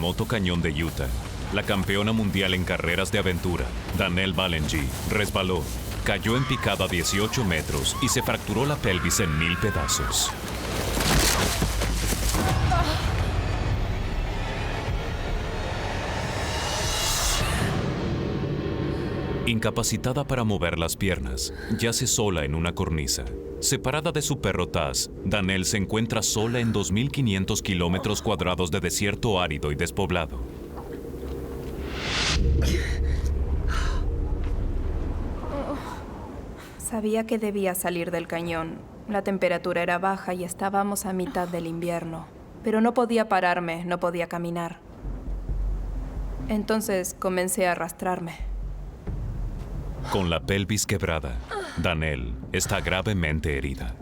remoto cañón de Utah, la campeona mundial en carreras de aventura, Danelle Balengie, resbaló, cayó en picada a 18 metros y se fracturó la pelvis en 1000 pedazos. Incapacitada para mover las piernas, yace sola en una cornisa. Separada de su perro Taz, Danelle se encuentra sola en 2.500 kilómetros cuadrados de desierto árido y despoblado. Sabía que debía salir del cañón. La temperatura era baja y estábamos a mitad del invierno. Pero no podía pararme, no podía caminar. Entonces comencé a arrastrarme. Con la pelvis quebrada, Danelle está gravemente herida.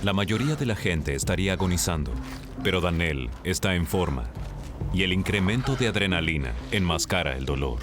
La mayoría de la gente estaría agonizando, pero Danelle está en forma y el incremento de adrenalina enmascara el dolor.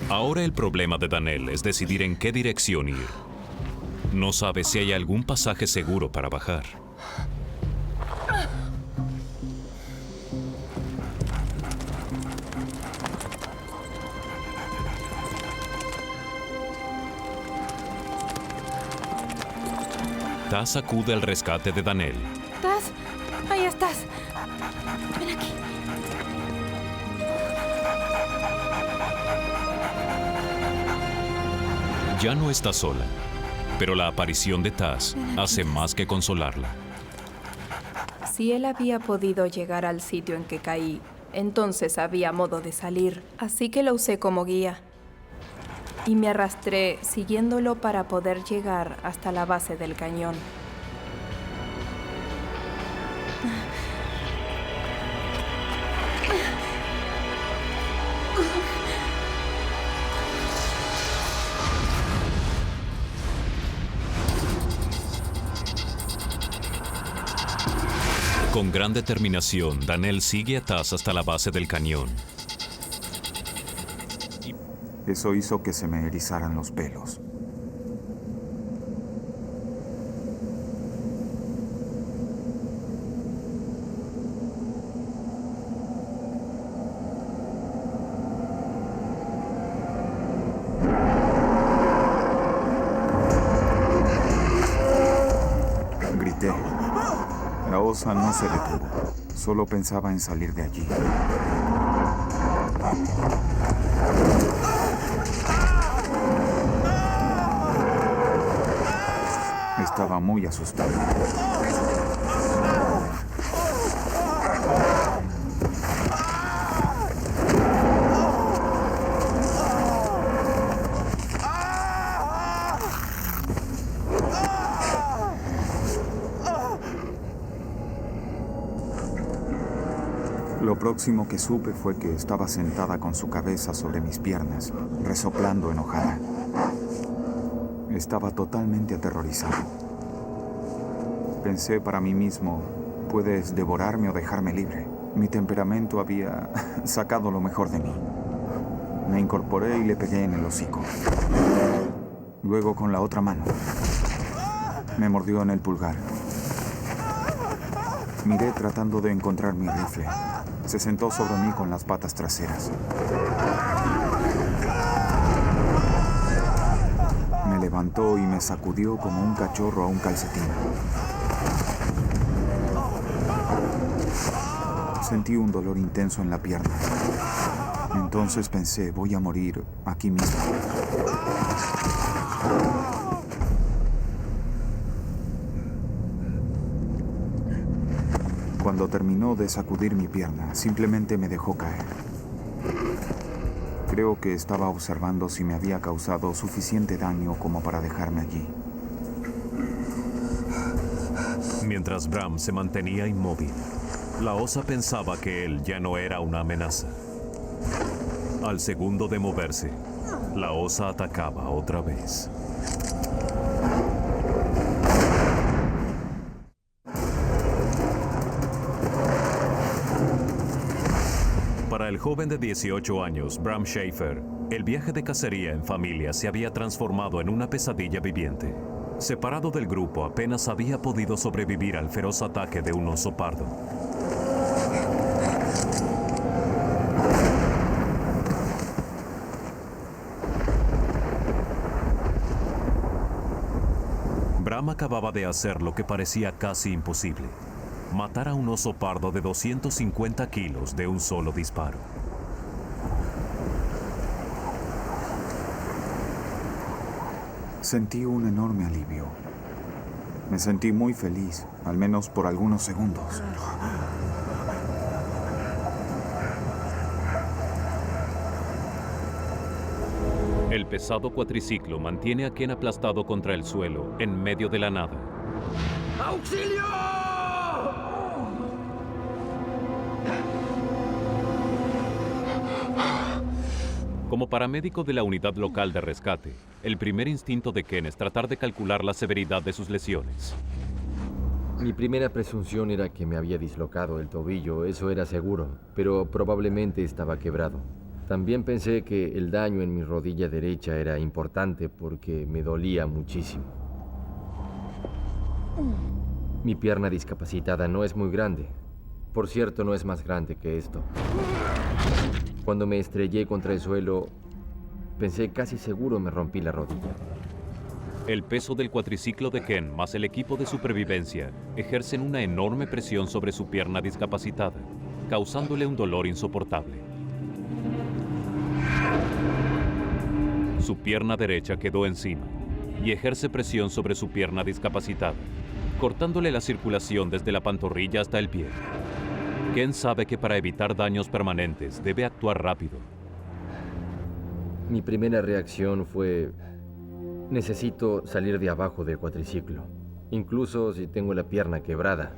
Ahora el problema de Danelle es decidir en qué dirección ir. No sabe si hay algún pasaje seguro para bajar. Taz acude al rescate de Danelle. Taz, ahí estás. Ven aquí. Ya no está sola, pero la aparición de Taz hace más que consolarla. Si él había podido llegar al sitio en que caí, entonces había modo de salir, así que lo usé como guía. Y me arrastré siguiéndolo para poder llegar hasta la base del cañón. Con gran determinación, Danelle sigue a Taz hasta la base del cañón. Eso hizo que se me erizaran los pelos. Grité. La osa no se detuvo. Solo pensaba en salir de allí. Estaba muy asustado. Lo próximo que supe fue que estaba sentada con su cabeza sobre mis piernas, resoplando enojada. Estaba totalmente aterrorizado. Pensé para mí mismo, puedes devorarme o dejarme libre. Mi temperamento había sacado lo mejor de mí. Me incorporé y le pegué en el hocico. Luego con la otra mano. Me mordió en el pulgar. Miré tratando de encontrar mi rifle. Se sentó sobre mí con las patas traseras. Me levantó y me sacudió como un cachorro a un calcetín. Sentí un dolor intenso en la pierna. Entonces pensé, voy a morir aquí mismo. Cuando terminó de sacudir mi pierna, simplemente me dejó caer. Creo que estaba observando si me había causado suficiente daño como para dejarme allí. Mientras Bram se mantenía inmóvil, la osa pensaba que él ya no era una amenaza. Al segundo de moverse, la osa atacaba otra vez. Para el joven de 18 años, Bram Schaefer, El viaje de cacería en familia se había transformado en una pesadilla viviente. Separado del grupo, apenas había podido sobrevivir al feroz ataque de un oso pardo. Bram acababa de hacer lo que parecía casi imposible: matar a un oso pardo de 250 kilos de un solo disparo. Sentí un enorme alivio. Me sentí muy feliz, al menos por algunos segundos. El pesado cuatriciclo mantiene a Ken aplastado contra el suelo, en medio de la nada. ¡Auxilio! Como paramédico de la unidad local de rescate, el primer instinto de Ken es tratar de calcular la severidad de sus lesiones. Mi primera presunción era que me había dislocado el tobillo, eso era seguro, pero probablemente estaba quebrado. También pensé que el daño en mi rodilla derecha era importante porque me dolía muchísimo. Mi pierna discapacitada no es muy grande. Por cierto, no es más grande que esto. Cuando me estrellé contra el suelo, pensé casi seguro me rompí la rodilla. El peso del cuatriciclo de Ken más el equipo de supervivencia ejercen una enorme presión sobre su pierna discapacitada, causándole un dolor insoportable. Su pierna derecha quedó encima y ejerce presión sobre su pierna discapacitada, cortándole la circulación desde la pantorrilla hasta el pie. Ken sabe que para evitar daños permanentes debe actuar rápido. Mi primera reacción fue: necesito salir de abajo del cuatriciclo, incluso si tengo la pierna quebrada.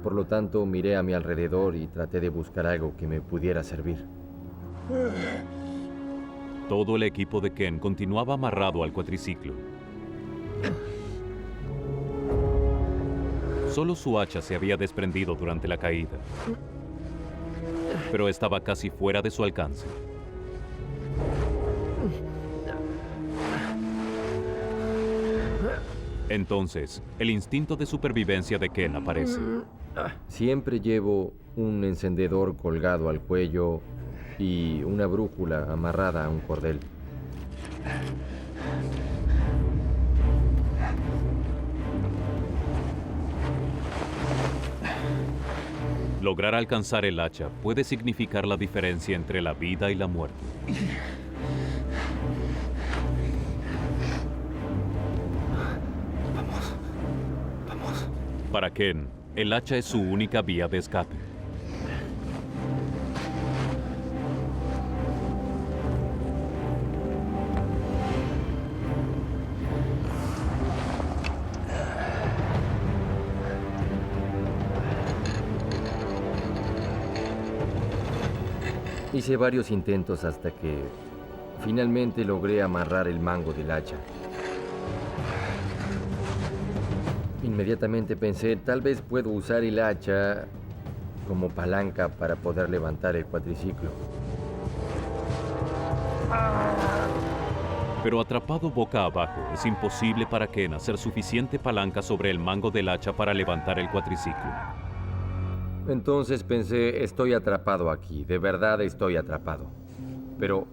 Por lo tanto, miré a mi alrededor y traté de buscar algo que me pudiera servir. Todo el equipo de Ken continuaba amarrado al cuatriciclo. Solo su hacha se había desprendido durante la caída, pero estaba casi fuera de su alcance. Entonces, el instinto de supervivencia de Ken aparece. Siempre llevo un encendedor colgado al cuello y una brújula amarrada a un cordel. Lograr alcanzar el hacha puede significar la diferencia entre la vida y la muerte. Vamos. Para Ken, el hacha es su única vía de escape. Hice varios intentos hasta que finalmente logré amarrar el mango del hacha. Inmediatamente pensé, tal vez puedo usar el hacha como palanca para poder levantar el cuatriciclo. Pero atrapado boca abajo, es imposible para Ken hacer suficiente palanca sobre el mango del hacha para levantar el cuatriciclo. Entonces pensé, estoy atrapado aquí, de verdad estoy atrapado. Pero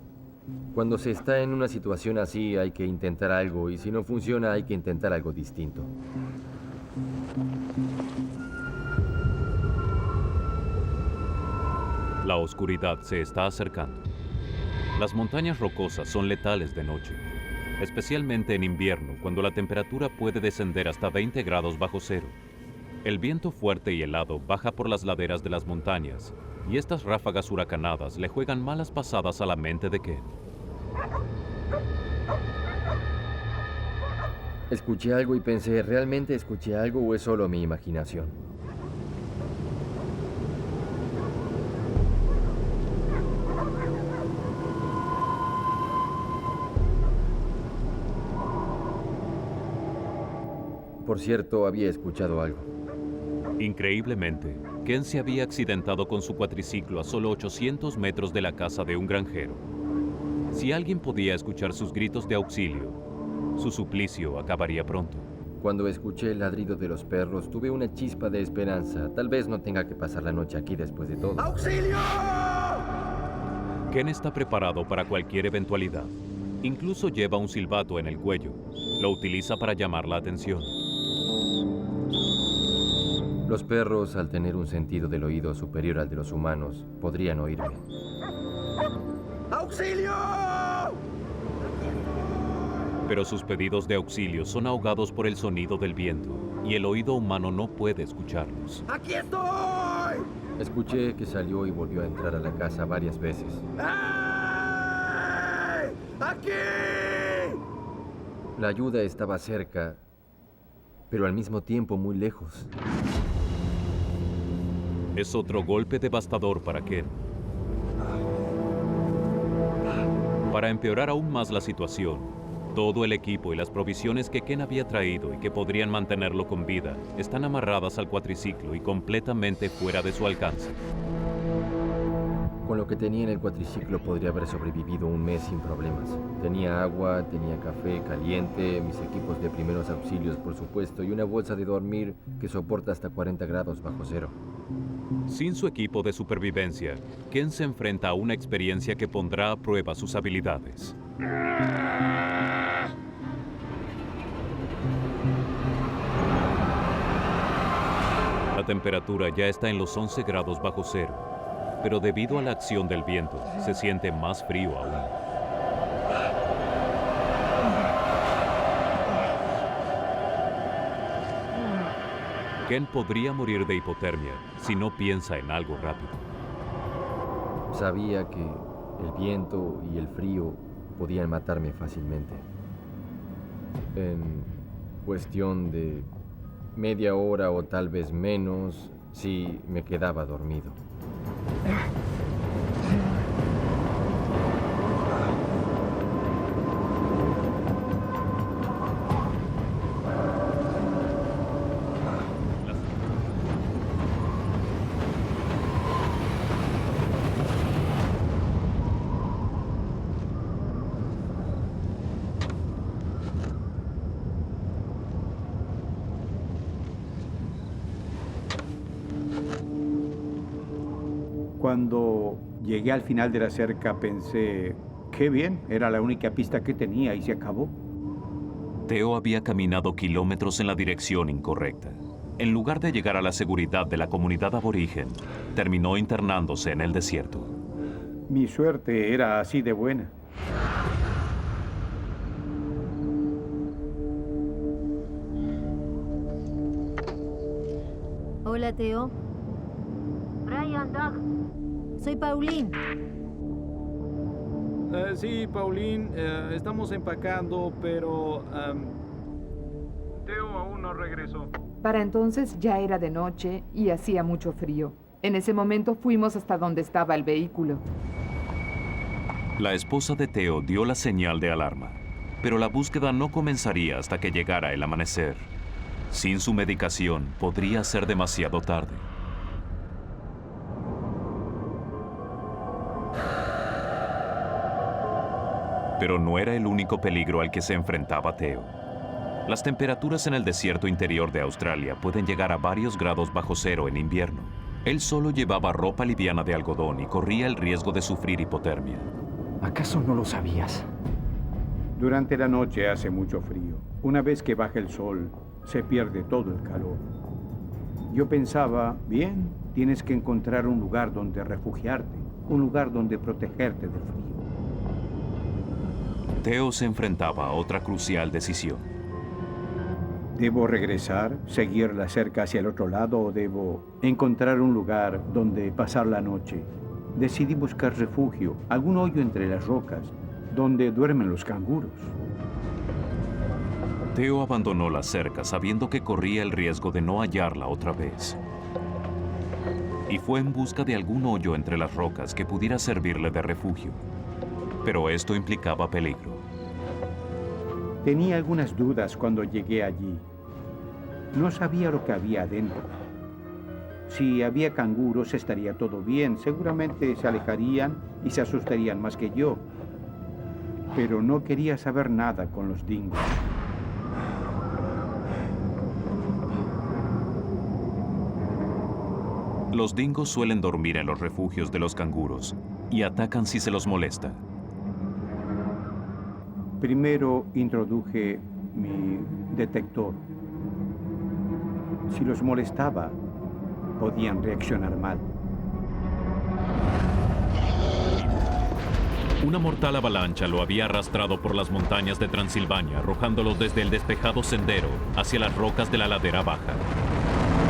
cuando se está en una situación así hay que intentar algo, y si no funciona hay que intentar algo distinto. La oscuridad se está acercando. Las montañas rocosas son letales de noche, especialmente en invierno, cuando la temperatura puede descender hasta 20 grados bajo cero. El viento fuerte y helado baja por las laderas de las montañas, y estas ráfagas huracanadas le juegan malas pasadas a la mente de Ken. Escuché algo y pensé, ¿realmente escuché algo o es solo mi imaginación? Por cierto, había escuchado algo. Increíblemente, Ken se había accidentado con su cuatriciclo a solo 800 metros de la casa de un granjero. Si alguien podía escuchar sus gritos de auxilio, su suplicio acabaría pronto. Cuando escuché el ladrido de los perros, tuve una chispa de esperanza. Tal vez no tenga que pasar la noche aquí después de todo. ¡Auxilio! Ken está preparado para cualquier eventualidad. Incluso lleva un silbato en el cuello. Lo utiliza para llamar la atención. Los perros, al tener un sentido del oído superior al de los humanos, podrían oírme. ¡Auxilio! Pero sus pedidos de auxilio son ahogados por el sonido del viento, y el oído humano no puede escucharlos. ¡Aquí estoy! Escuché que salió y volvió a entrar a la casa varias veces. ¡Ey! ¡Aquí! La ayuda estaba cerca, pero al mismo tiempo muy lejos. Es otro golpe devastador para Ken. Para empeorar aún más la situación, todo el equipo y las provisiones que Ken había traído y que podrían mantenerlo con vida están amarradas al cuatriciclo y completamente fuera de su alcance. Con lo que tenía en el cuatriciclo podría haber sobrevivido un mes sin problemas. Tenía agua, tenía café caliente, mis equipos de primeros auxilios, por supuesto, y una bolsa de dormir que soporta hasta 40 grados bajo cero. Sin su equipo de supervivencia, Ken se enfrenta a una experiencia que pondrá a prueba sus habilidades. La temperatura ya está en los 11 grados bajo cero, pero debido a la acción del viento, se siente más frío aún. Ken podría morir de hipotermia si no piensa en algo rápido. Sabía que el viento y el frío podían matarme fácilmente. En cuestión de media hora o tal vez menos, si me quedaba dormido. Cuando llegué al final de la cerca pensé, qué bien, era la única pista que tenía y se acabó. Theo había caminado kilómetros en la dirección incorrecta. En lugar de llegar a la seguridad de la comunidad aborigen, terminó internándose en el desierto. Mi suerte era así de buena. Hola, Theo. Brian, Doug. Soy Pauline. Sí, Pauline, estamos empacando, pero Theo aún no regresó. Para entonces ya era de noche y hacía mucho frío. En ese momento fuimos hasta donde estaba el vehículo. La esposa de Theo dio la señal de alarma, pero la búsqueda no comenzaría hasta que llegara el amanecer. Sin su medicación, podría ser demasiado tarde. Pero no era el único peligro al que se enfrentaba Theo. Las temperaturas en el desierto interior de Australia pueden llegar a varios grados bajo cero en invierno. Él solo llevaba ropa liviana de algodón y corría el riesgo de sufrir hipotermia. ¿Acaso no lo sabías? Durante la noche hace mucho frío. Una vez que baja el sol, se pierde todo el calor. Yo pensaba, bien, tienes que encontrar un lugar donde refugiarte, un lugar donde protegerte del frío. Theo se enfrentaba a otra crucial decisión. ¿Debo regresar, seguir la cerca hacia el otro lado o debo encontrar un lugar donde pasar la noche? Decidí buscar refugio, algún hoyo entre las rocas, donde duermen los canguros. Theo abandonó la cerca sabiendo que corría el riesgo de no hallarla otra vez. Y fue en busca de algún hoyo entre las rocas que pudiera servirle de refugio. Pero esto implicaba peligro. Tenía algunas dudas cuando llegué allí. No sabía lo que había adentro. Si había canguros estaría todo bien. Seguramente se alejarían y se asustarían más que yo. pero no quería saber nada con los dingos. Los dingos suelen dormir en los refugios de los canguros y atacan si se los molesta. Primero introduje mi detector. Si los molestaba, podían reaccionar mal. Una mortal avalancha lo había arrastrado por las montañas de Transilvania, arrojándolo desde el despejado sendero hacia las rocas de la ladera baja.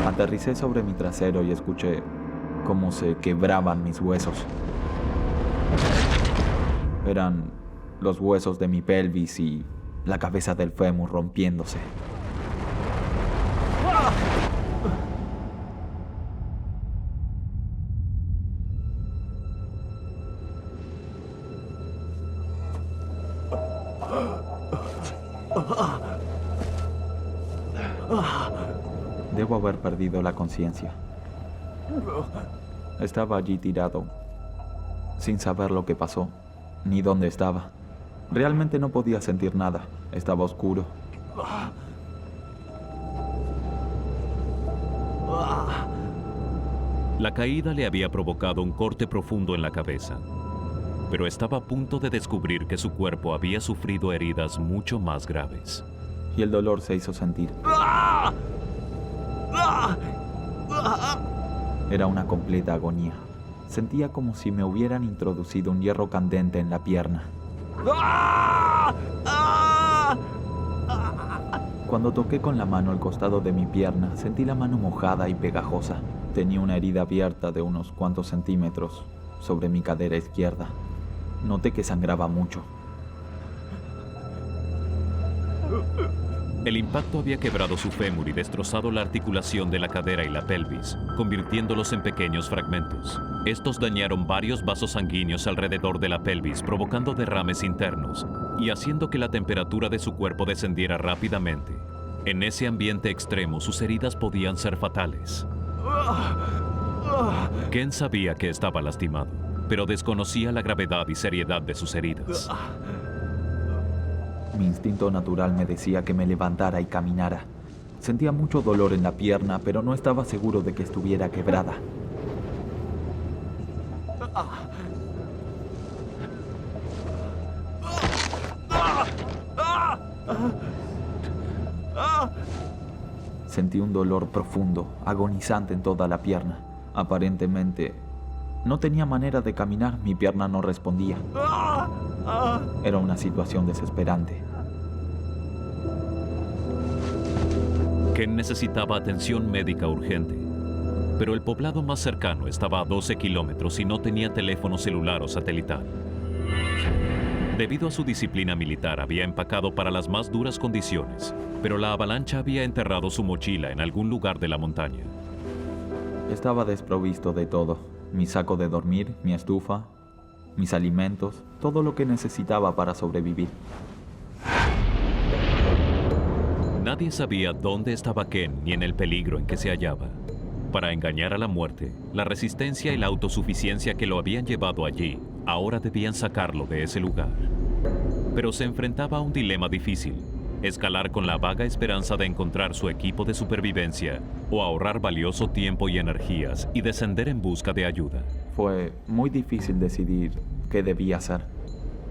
Aterricé sobre mi trasero y escuché cómo se quebraban mis huesos. Eran los huesos de mi pelvis y la cabeza del fémur rompiéndose. Debo haber perdido la conciencia. Estaba allí tirado, sin saber lo que pasó, ni dónde estaba. Realmente no podía sentir nada. Estaba oscuro. La caída le había provocado un corte profundo en la cabeza, pero estaba a punto de descubrir que su cuerpo había sufrido heridas mucho más graves. Y el dolor se hizo sentir. Era una completa agonía. Sentía como si me hubieran introducido un hierro candente en la pierna. Cuando toqué con la mano el costado de mi pierna, sentí la mano mojada y pegajosa. Tenía una herida abierta de unos cuantos centímetros sobre mi cadera izquierda. Noté que sangraba mucho. El impacto había quebrado su fémur y destrozado la articulación de la cadera y la pelvis, convirtiéndolos en pequeños fragmentos. Estos dañaron varios vasos sanguíneos alrededor de la pelvis, provocando derrames internos y haciendo que la temperatura de su cuerpo descendiera rápidamente. En ese ambiente extremo, sus heridas podían ser fatales. Ken sabía que estaba lastimado, pero desconocía la gravedad y seriedad de sus heridas. Mi instinto natural me decía que me levantara y caminara. Sentía mucho dolor en la pierna, pero no estaba seguro de que estuviera quebrada. Sentí un dolor profundo, agonizante en toda la pierna. Aparentemente, no tenía manera de caminar, mi pierna no respondía. Era una situación desesperante. Ken necesitaba atención médica urgente, pero el poblado más cercano estaba a 12 kilómetros y no tenía teléfono celular o satelital. Debido a su disciplina militar, había empacado para las más duras condiciones, pero la avalancha había enterrado su mochila en algún lugar de la montaña. Estaba desprovisto de todo. Mi saco de dormir, mi estufa, mis alimentos, todo lo que necesitaba para sobrevivir. Nadie sabía dónde estaba Ken ni en el peligro en que se hallaba. Para engañar a la muerte, la resistencia y la autosuficiencia que lo habían llevado allí, ahora debían sacarlo de ese lugar. Pero se enfrentaba a un dilema difícil: escalar con la vaga esperanza de encontrar su equipo de supervivencia o ahorrar valioso tiempo y energías y descender en busca de ayuda. Fue muy difícil decidir qué debía hacer.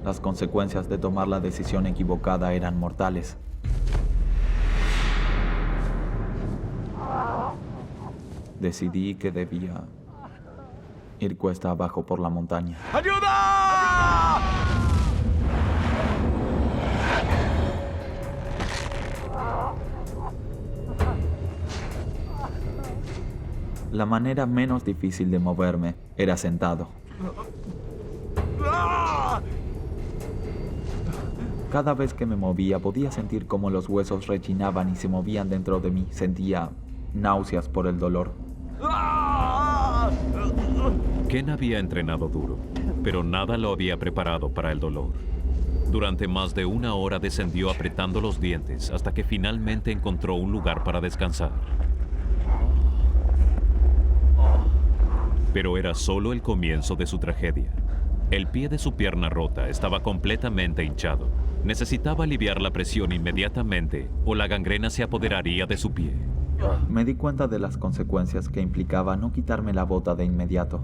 Las consecuencias de tomar la decisión equivocada eran mortales. Decidí que debía ir cuesta abajo por la montaña. ¡Ayuda! La manera menos difícil de moverme era sentado. Cada vez que me movía podía sentir cómo los huesos rechinaban y se movían dentro de mí. Sentía náuseas por el dolor. Ken había entrenado duro, pero nada lo había preparado para el dolor. Durante más de una hora descendió apretando los dientes hasta que finalmente encontró un lugar para descansar. Pero era solo el comienzo de su tragedia. El pie de su pierna rota estaba completamente hinchado. Necesitaba aliviar la presión inmediatamente o la gangrena se apoderaría de su pie. Me di cuenta de las consecuencias que implicaba no quitarme la bota de inmediato.